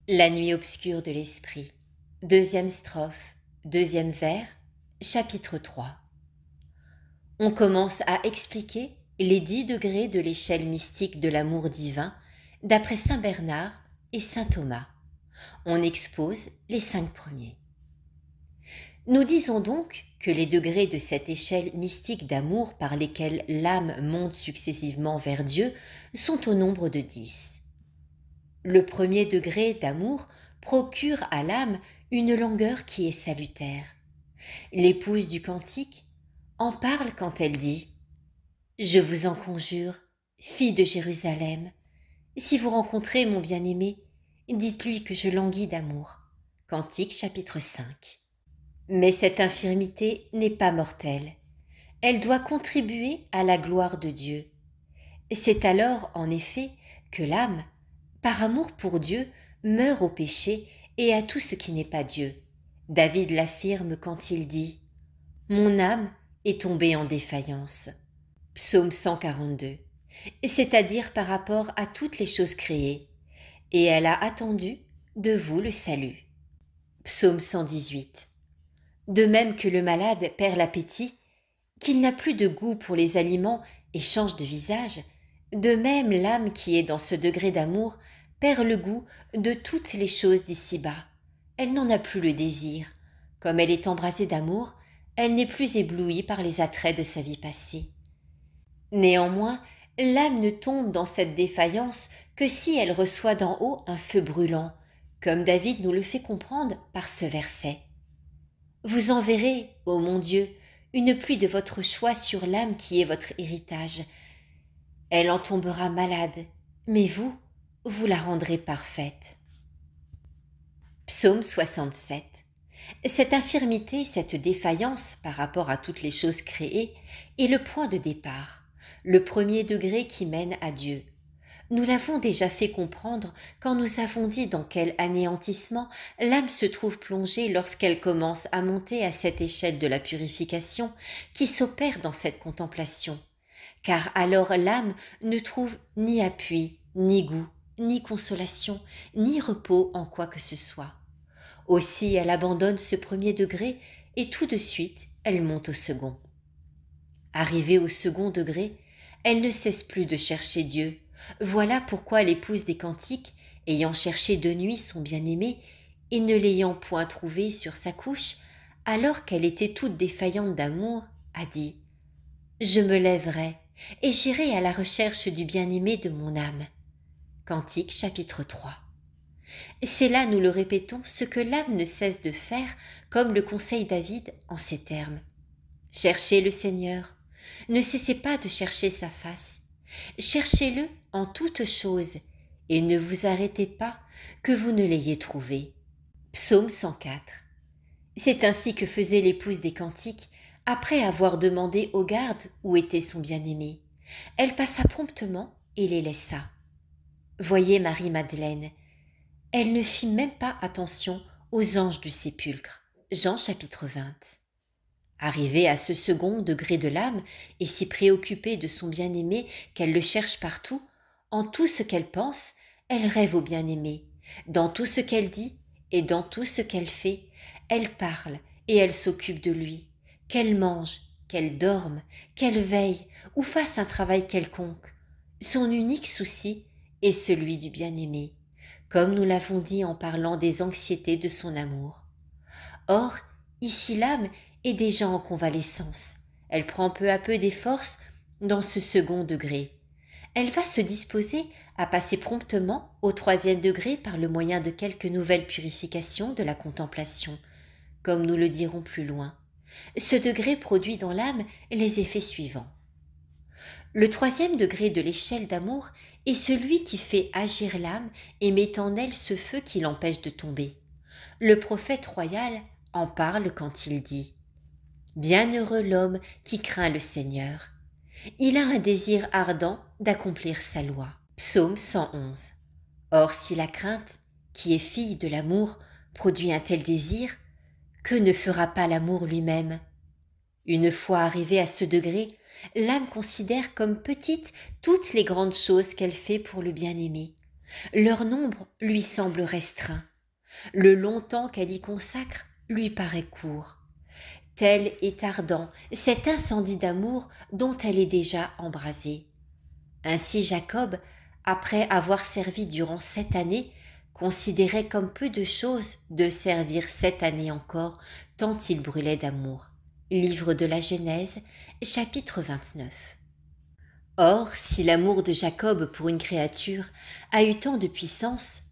La nuit obscure de l'esprit. Deuxième strophe, deuxième vers, chapitre 3. On commence à expliquer les 10 degrés de l'échelle mystique de l'amour divin d'après saint Bernard et saint Thomas. On expose les 5 premiers. Nous disons donc que les degrés de cette échelle mystique d'amour par lesquels l'âme monte successivement vers Dieu sont au nombre de 10. Le premier degré d'amour procure à l'âme une langueur qui est salutaire. L'épouse du cantique en parle quand elle dit « Je vous en conjure, fille de Jérusalem, si vous rencontrez mon bien-aimé, dites-lui que je languis d'amour. » Cantique chapitre 5. Mais cette infirmité n'est pas mortelle. Elle doit contribuer à la gloire de Dieu. C'est alors, en effet, que l'âme, par amour pour Dieu, meurt au péché et à tout ce qui n'est pas Dieu. David l'affirme quand il dit « Mon âme est tombée en défaillance ». Psaume 142, c'est-à-dire par rapport à toutes les choses créées, et elle a attendu de vous le salut. Psaume 118. De même que le malade perd l'appétit, qu'il n'a plus de goût pour les aliments et change de visage, de même l'âme qui est dans ce degré d'amour perd le goût de toutes les choses d'ici-bas. Elle n'en a plus le désir. Comme elle est embrasée d'amour, elle n'est plus éblouie par les attraits de sa vie passée. Néanmoins, l'âme ne tombe dans cette défaillance que si elle reçoit d'en haut un feu brûlant, comme David nous le fait comprendre par ce verset. Vous enverrez, ô mon Dieu, une pluie de votre choix sur l'âme qui est votre héritage. Elle en tombera malade, mais vous, vous la rendrez parfaite. Psaume 67. Cette infirmité, cette défaillance par rapport à toutes les choses créées est le point de départ, le premier degré qui mène à Dieu. Nous l'avons déjà fait comprendre quand nous avons dit dans quel anéantissement l'âme se trouve plongée lorsqu'elle commence à monter à cette échelle de la purification qui s'opère dans cette contemplation. Car alors l'âme ne trouve ni appui, ni goût, ni consolation, ni repos en quoi que ce soit. Aussi elle abandonne ce premier degré et tout de suite elle monte au second. Arrivée au second degré, elle ne cesse plus de chercher Dieu. Voilà pourquoi l'épouse des cantiques, ayant cherché de nuit son bien-aimé et ne l'ayant point trouvé sur sa couche, alors qu'elle était toute défaillante d'amour, a dit « Je me lèverai et j'irai à la recherche du bien-aimé de mon âme. » Cantique chapitre 3. C'est là, nous le répétons, ce que l'âme ne cesse de faire, comme le conseille David en ces termes. Cherchez le Seigneur, ne cessez pas de chercher sa face. Cherchez-le en toutes choses, et ne vous arrêtez pas que vous ne l'ayez trouvé. Psaume 104. C'est ainsi que faisait l'épouse des cantiques, après avoir demandé aux gardes où était son bien-aimé. Elle passa promptement et les laissa. Voyez Marie-Madeleine, elle ne fit même pas attention aux anges du sépulcre. Jean chapitre 20. Arrivée à ce second degré de l'âme et si préoccupée de son bien-aimé qu'elle le cherche partout, en tout ce qu'elle pense, elle rêve au bien-aimé. Dans tout ce qu'elle dit et dans tout ce qu'elle fait, elle parle et elle s'occupe de lui. Qu'elle mange, qu'elle dorme, qu'elle veille ou fasse un travail quelconque. Son unique souci est celui du bien-aimé, comme nous l'avons dit en parlant des anxiétés de son amour. Or, ici l'âme est déjà en convalescence. Elle prend peu à peu des forces dans ce second degré. Elle va se disposer à passer promptement au troisième degré par le moyen de quelques nouvelles purifications de la contemplation, comme nous le dirons plus loin. Ce degré produit dans l'âme les effets suivants. Le troisième degré de l'échelle d'amour est celui qui fait agir l'âme et met en elle ce feu qui l'empêche de tomber. Le prophète royal en parle quand il dit « Bienheureux l'homme qui craint le Seigneur. Il a un désir ardent d'accomplir sa loi. » Psaume 111. Or, si la crainte, qui est fille de l'amour, produit un tel désir, que ne fera pas l'amour lui-même? Une fois arrivée à ce degré, l'âme considère comme petites toutes les grandes choses qu'elle fait pour le bien-aimé. Leur nombre lui semble restreint. Le long temps qu'elle y consacre lui paraît court. Tel est ardent cet incendie d'amour dont elle est déjà embrasée. Ainsi Jacob, après avoir servi durant 7 années, considérait comme peu de chose de servir 7 années encore, tant il brûlait d'amour. Livre de la Genèse, chapitre 29. Or, si l'amour de Jacob pour une créature a eu tant de puissance,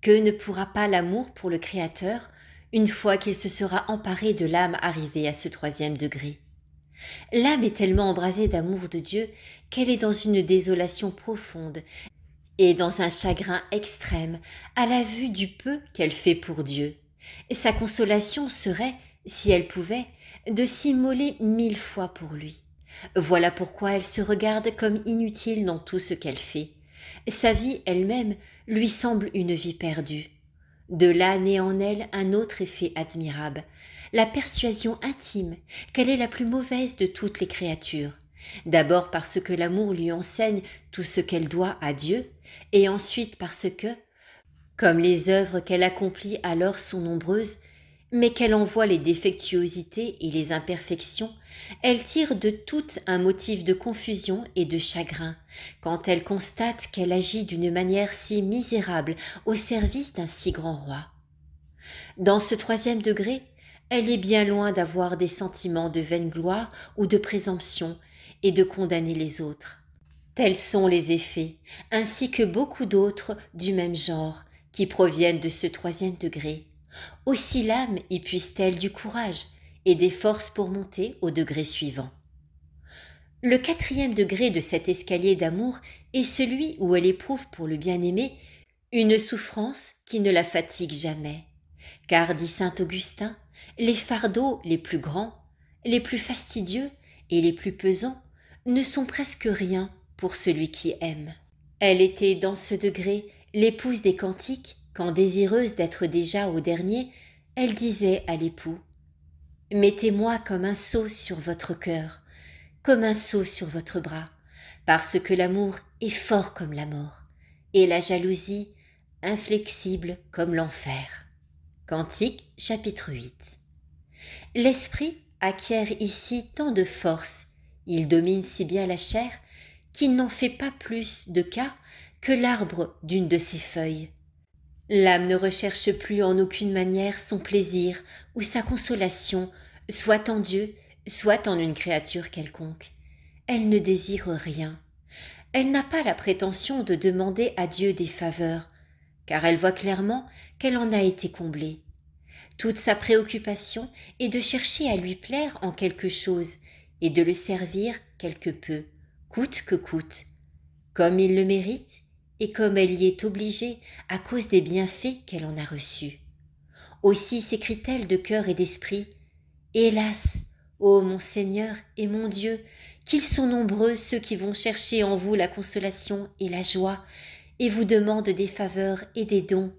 que ne pourra pas l'amour pour le Créateur une fois qu'il se sera emparé de l'âme arrivée à ce 3e degré? L'âme est tellement embrasée d'amour de Dieu qu'elle est dans une désolation profonde et dans un chagrin extrême à la vue du peu qu'elle fait pour Dieu. Sa consolation serait, si elle pouvait, de s'immoler 1000 fois pour lui. Voilà pourquoi elle se regarde comme inutile dans tout ce qu'elle fait. Sa vie elle-même lui semble une vie perdue. De là naît en elle un autre effet admirable, la persuasion intime qu'elle est la plus mauvaise de toutes les créatures. D'abord parce que l'amour lui enseigne tout ce qu'elle doit à Dieu, et ensuite parce que, comme les œuvres qu'elle accomplit alors sont nombreuses, mais qu'elle en voit les défectuosités et les imperfections, elle tire de toutes un motif de confusion et de chagrin, quand elle constate qu'elle agit d'une manière si misérable au service d'un si grand roi. Dans ce 3e degré, elle est bien loin d'avoir des sentiments de vaine gloire ou de présomption et de condamner les autres. Tels sont les effets, ainsi que beaucoup d'autres du même genre, qui proviennent de ce 3e degré. Aussi l'âme y puise-t-elle du courage et des forces pour monter au degré suivant. Le 4e degré de cet escalier d'amour est celui où elle éprouve pour le bien-aimé une souffrance qui ne la fatigue jamais. Car, dit saint Augustin, les fardeaux les plus grands, les plus fastidieux et les plus pesants ne sont presque rien pour celui qui aime. Elle était dans ce degré l'épouse des cantiques, quand désireuse d'être déjà au dernier, elle disait à l'époux « Mettez-moi comme un sceau sur votre cœur, comme un sceau sur votre bras, parce que l'amour est fort comme la mort, et la jalousie inflexible comme l'enfer. » Cantique, chapitre 8. L'esprit acquiert ici tant de force, il domine si bien la chair, qu'il n'en fait pas plus de cas que l'arbre d'une de ses feuilles. L'âme ne recherche plus en aucune manière son plaisir ou sa consolation, soit en Dieu, soit en une créature quelconque. Elle ne désire rien. Elle n'a pas la prétention de demander à Dieu des faveurs, car elle voit clairement qu'elle en a été comblée. Toute sa préoccupation est de chercher à lui plaire en quelque chose et de le servir quelque peu, coûte que coûte, comme il le mérite et comme elle y est obligée à cause des bienfaits qu'elle en a reçus. Aussi s'écrie-t-elle de cœur et d'esprit « Hélas, ô mon Seigneur et mon Dieu, qu'ils sont nombreux ceux qui vont chercher en vous la consolation et la joie, et vous demandent des faveurs et des dons.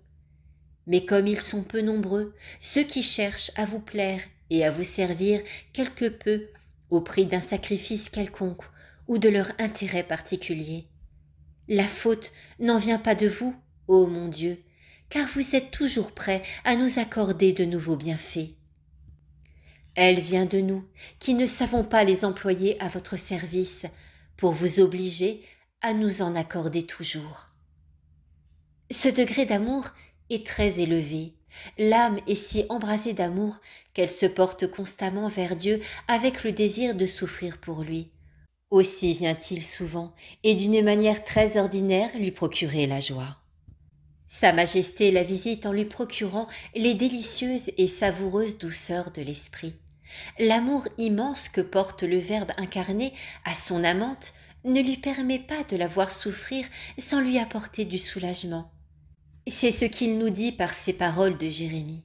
Mais comme ils sont peu nombreux, ceux qui cherchent à vous plaire et à vous servir quelque peu au prix d'un sacrifice quelconque ou de leur intérêt particulier. La faute n'en vient pas de vous, ô mon Dieu, car vous êtes toujours prêt à nous accorder de nouveaux bienfaits. Elle vient de nous, qui ne savons pas les employer à votre service, pour vous obliger à nous en accorder toujours. Ce degré d'amour est très élevé. L'âme est si embrasée d'amour qu'elle se porte constamment vers Dieu avec le désir de souffrir pour lui. Aussi vient-il souvent, et d'une manière très ordinaire, lui procurer la joie. Sa Majesté la visite en lui procurant les délicieuses et savoureuses douceurs de l'esprit. L'amour immense que porte le Verbe incarné à son amante ne lui permet pas de la voir souffrir sans lui apporter du soulagement. C'est ce qu'il nous dit par ces paroles de Jérémie.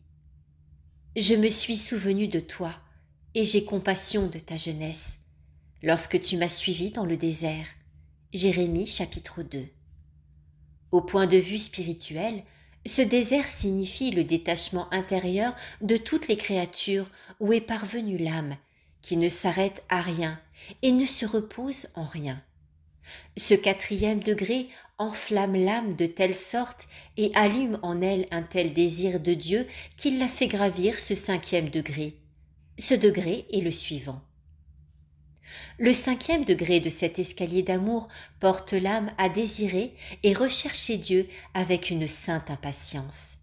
« Je me suis souvenu de toi, et j'ai compassion de ta jeunesse, lorsque tu m'as suivi dans le désert. » Jérémie chapitre 2. Au point de vue spirituel, ce désert signifie le détachement intérieur de toutes les créatures où est parvenue l'âme, qui ne s'arrête à rien et ne se repose en rien. Ce 4e degré enflamme l'âme de telle sorte et allume en elle un tel désir de Dieu qu'il la fait gravir ce 5e degré. Ce degré est le suivant. Le 5e degré de cet escalier d'amour porte l'âme à désirer et rechercher Dieu avec une sainte impatience.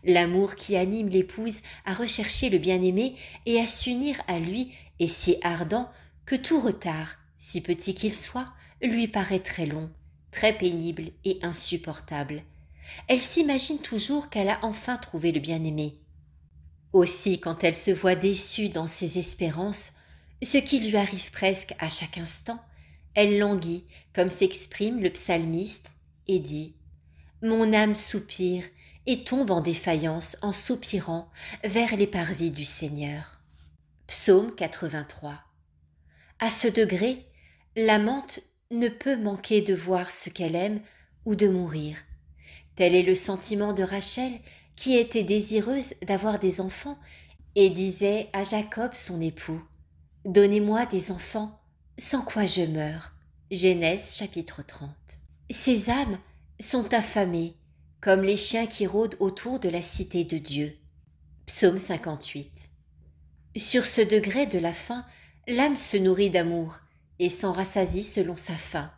L'amour qui anime l'épouse à rechercher le bien-aimé et à s'unir à lui est si ardent que tout retard, si petit qu'il soit, lui paraît très long, très pénible et insupportable. Elle s'imagine toujours qu'elle a enfin trouvé le bien-aimé. Aussi, quand elle se voit déçue dans ses espérances, ce qui lui arrive presque à chaque instant, elle languit, comme s'exprime le psalmiste, et dit « Mon âme soupire et tombe en défaillance en soupirant vers les parvis du Seigneur. » Psaume 83. À ce degré, l'amante ne peut manquer de voir ce qu'elle aime ou de mourir. Tel est le sentiment de Rachel qui était désireuse d'avoir des enfants et disait à Jacob son époux « Donnez-moi des enfants, sans quoi je meurs. » Genèse chapitre 30. Ces âmes sont affamées, comme les chiens qui rôdent autour de la cité de Dieu. Psaume 58. Sur ce degré de la faim, l'âme se nourrit d'amour et s'en rassasie selon sa faim.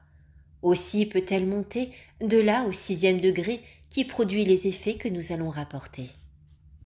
Aussi peut-elle monter de là au 6e degré qui produit les effets que nous allons rapporter.